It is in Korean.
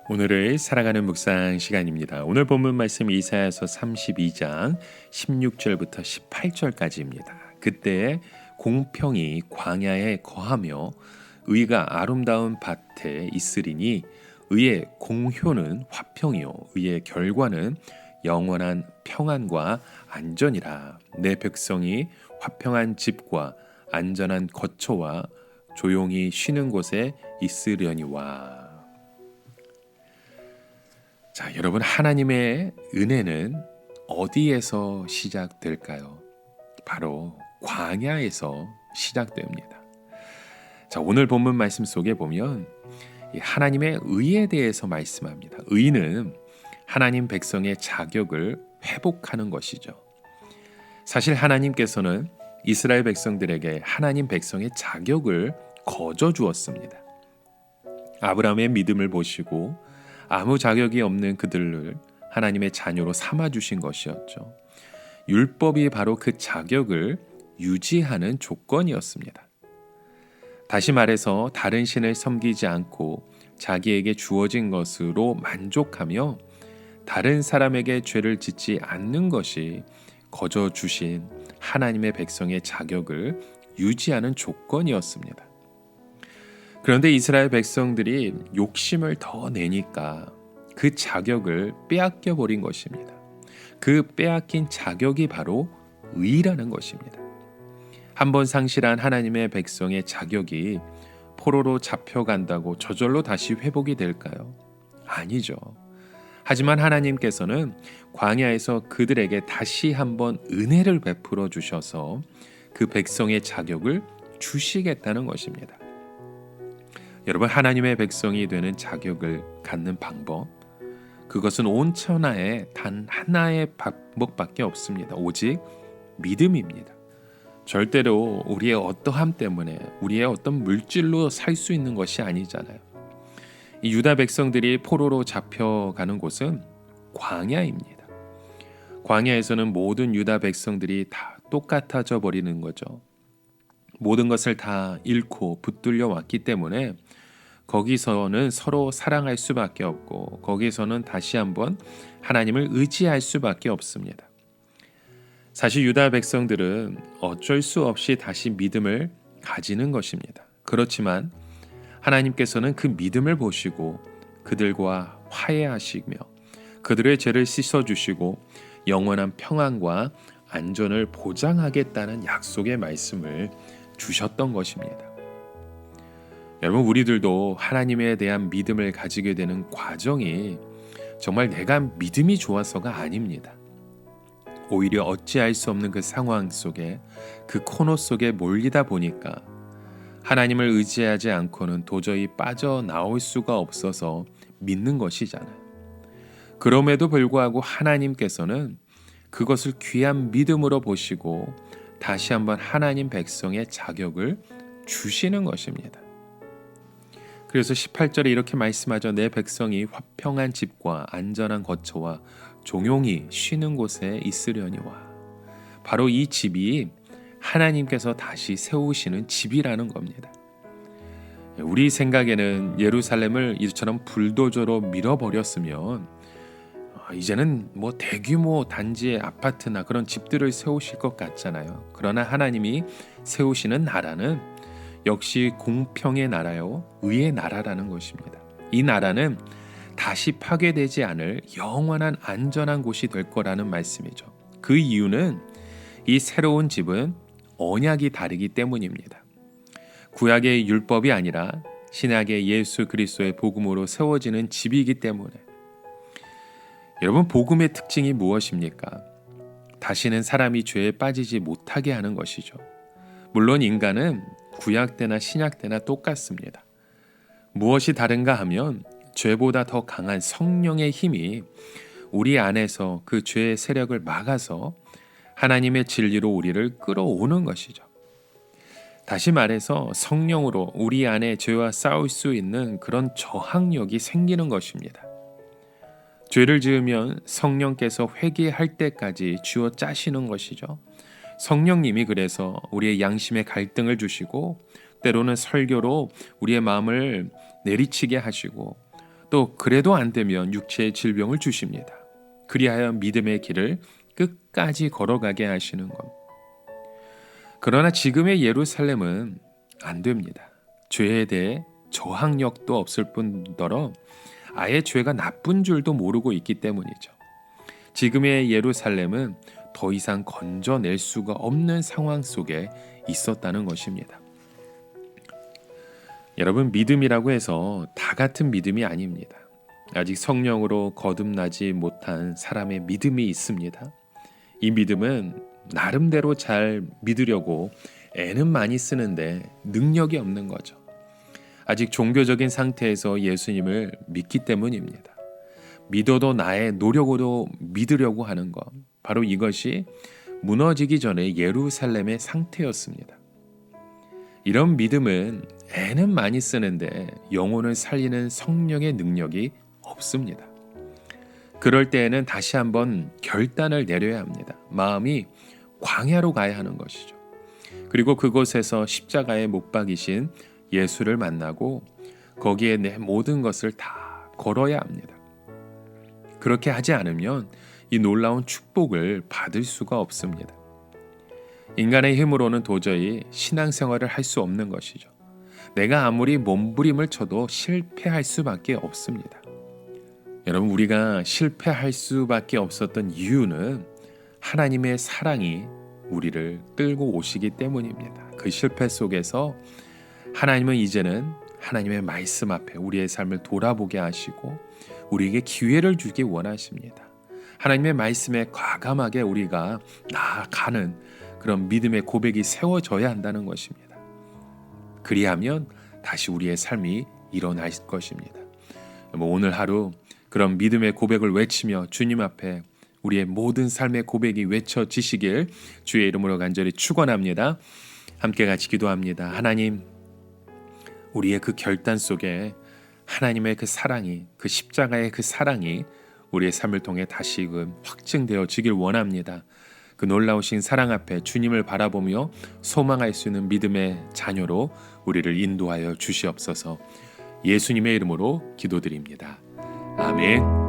오늘을 살아가는 묵상 시간입니다. 오늘 본문 말씀 이사야서 32장 16절부터 18절까지입니다. 그때 공평이 광야에 거하며 의가 아름다운 밭에 있으리니 의의 공효는 화평이요 의의 결과는 영원한 평안과 안전이라. 내 백성이 화평한 집과 안전한 거처와 조용히 쉬는 곳에 있으려니와. 자, 여러분, 하나님의 은혜는 어디에서 시작될까요? 바로 광야에서 시작됩니다. 자, 오늘 본문 말씀 속에 보면 이 하나님의 의에 대해서 말씀합니다. 의는 하나님 백성의 자격을 회복하는 것이죠. 사실 하나님께서는 이스라엘 백성들에게 하나님 백성의 자격을 거저 주었습니다. 아브라함의 믿음을 보시고 아무 자격이 없는 그들을 하나님의 자녀로 삼아주신 것이었죠. 율법이 바로 그 자격을 유지하는 조건이었습니다. 다시 말해서 다른 신을 섬기지 않고 자기에게 주어진 것으로 만족하며 다른 사람에게 죄를 짓지 않는 것이 거저 주신 하나님의 백성의 자격을 유지하는 조건이었습니다. 그런데 이스라엘 백성들이 욕심을 더 내니까 그 자격을 빼앗겨 버린 것입니다. 그 빼앗긴 자격이 바로 의라는 것입니다. 한번 상실한 하나님의 백성의 자격이 포로로 잡혀간다고 저절로 다시 회복이 될까요? 아니죠. 하지만 하나님께서는 광야에서 그들에게 다시 한번 은혜를 베풀어 주셔서 그 백성의 자격을 주시겠다는 것입니다. 여러분, 하나님의 백성이 되는 자격을 갖는 방법, 그것은 온 천하에 단 하나의 방법밖에 없습니다. 오직 믿음입니다. 절대로 우리의 어떠함 때문에 우리의 어떤 물질로 살 수 있는 것이 아니잖아요. 이 유다 백성들이 포로로 잡혀가는 곳은 광야입니다. 광야에서는 모든 유다 백성들이 다 똑같아져 버리는 거죠. 모든 것을 다 잃고 붙들려 왔기 때문에 거기서는 서로 사랑할 수밖에 없고 거기서는 다시 한번 하나님을 의지할 수밖에 없습니다. 사실 유다 백성들은 어쩔 수 없이 다시 믿음을 가지는 것입니다. 그렇지만 하나님께서는 그 믿음을 보시고 그들과 화해하시며 그들의 죄를 씻어주시고 영원한 평안과 안전을 보장하겠다는 약속의 말씀을 주셨던 것입니다. 여러분, 우리들도 하나님에 대한 믿음을 가지게 되는 과정이 정말 내가 믿음이 좋아서가 아닙니다. 오히려 어찌할 수 없는 그 상황 속에 그 코너 속에 몰리다 보니까 하나님을 의지하지 않고는 도저히 빠져나올 수가 없어서 믿는 것이잖아요. 그럼에도 불구하고 하나님께서는 그것을 귀한 믿음으로 보시고 다시 한번 하나님 백성의 자격을 주시는 것입니다. 그래서 18절에 이렇게 말씀하죠. 내 백성이 화평한 집과 안전한 거처와 조용히 쉬는 곳에 있으려니와. 바로 이 집이 하나님께서 다시 세우시는 집이라는 겁니다. 우리 생각에는 예루살렘을 이처럼 불도저로 밀어버렸으면 이제는 뭐 대규모 단지의 아파트나 그런 집들을 세우실 것 같잖아요. 그러나 하나님이 세우시는 나라는 역시 공평의 나라요, 의의 나라라는 것입니다. 이 나라는 다시 파괴되지 않을 영원한 안전한 곳이 될 거라는 말씀이죠. 그 이유는 이 새로운 집은 언약이 다르기 때문입니다. 구약의 율법이 아니라 신약의 예수 그리스도의 복음으로 세워지는 집이기 때문에. 여러분, 복음의 특징이 무엇입니까? 다시는 사람이 죄에 빠지지 못하게 하는 것이죠. 물론 인간은 구약 때나 신약 때나 똑같습니다. 무엇이 다른가 하면 죄보다 더 강한 성령의 힘이 우리 안에서 그 죄의 세력을 막아서 하나님의 진리로 우리를 끌어오는 것이죠. 다시 말해서 성령으로 우리 안에 죄와 싸울 수 있는 그런 저항력이 생기는 것입니다. 죄를 지으면 성령께서 회개할 때까지 쥐어 짜시는 것이죠. 성령님이 그래서 우리의 양심에 갈등을 주시고 때로는 설교로 우리의 마음을 내리치게 하시고 또 그래도 안 되면 육체의 질병을 주십니다. 그리하여 믿음의 길을 끝까지 걸어가게 하시는 것. 그러나 지금의 예루살렘은 안 됩니다. 죄에 대해 저항력도 없을 뿐더러 아예 죄가 나쁜 줄도 모르고 있기 때문이죠. 지금의 예루살렘은 더 이상 건져낼 수가 없는 상황 속에 있었다는 것입니다. 여러분, 믿음이라고 해서 다 같은 믿음이 아닙니다. 아직 성령으로 거듭나지 못한 사람의 믿음이 있습니다. 이 믿음은 나름대로 잘 믿으려고 애는 많이 쓰는데 능력이 없는 거죠. 아직 종교적인 상태에서 예수님을 믿기 때문입니다. 믿어도 나의 노력으로 믿으려고 하는 것, 바로 이것이 무너지기 전에 예루살렘의 상태였습니다. 이런 믿음은 애는 많이 쓰는데 영혼을 살리는 성령의 능력이 없습니다. 그럴 때에는 다시 한번 결단을 내려야 합니다. 마음이 광야로 가야 하는 것이죠. 그리고 그곳에서 십자가에 못 박이신 예수를 만나고 거기에 내 모든 것을 다 걸어야 합니다. 그렇게 하지 않으면 이 놀라운 축복을 받을 수가 없습니다. 인간의 힘으로는 도저히 신앙생활을 할 수 없는 것이죠. 내가 아무리 몸부림을 쳐도 실패할 수밖에 없습니다. 여러분, 우리가 실패할 수밖에 없었던 이유는 하나님의 사랑이 우리를 끌고 오시기 때문입니다. 그 실패 속에서 하나님은 이제는 하나님의 말씀 앞에 우리의 삶을 돌아보게 하시고 우리에게 기회를 주기 원하십니다. 하나님의 말씀에 과감하게 우리가 나아가는 그런 믿음의 고백이 세워져야 한다는 것입니다. 그리하면 다시 우리의 삶이 일어날 것입니다. 오늘 하루 그런 믿음의 고백을 외치며 주님 앞에 우리의 모든 삶의 고백이 외쳐지시길 주의 이름으로 간절히 축원합니다. 함께 같이 기도합니다. 하나님, 우리의 그 결단 속에 하나님의 그 사랑이, 그 십자가의 그 사랑이 우리의 삶을 통해 다시금 확증되어지길 원합니다. 그 놀라우신 사랑 앞에 주님을 바라보며 소망할 수 있는 믿음의 자녀로 우리를 인도하여 주시옵소서. 예수님의 이름으로 기도드립니다. 아멘.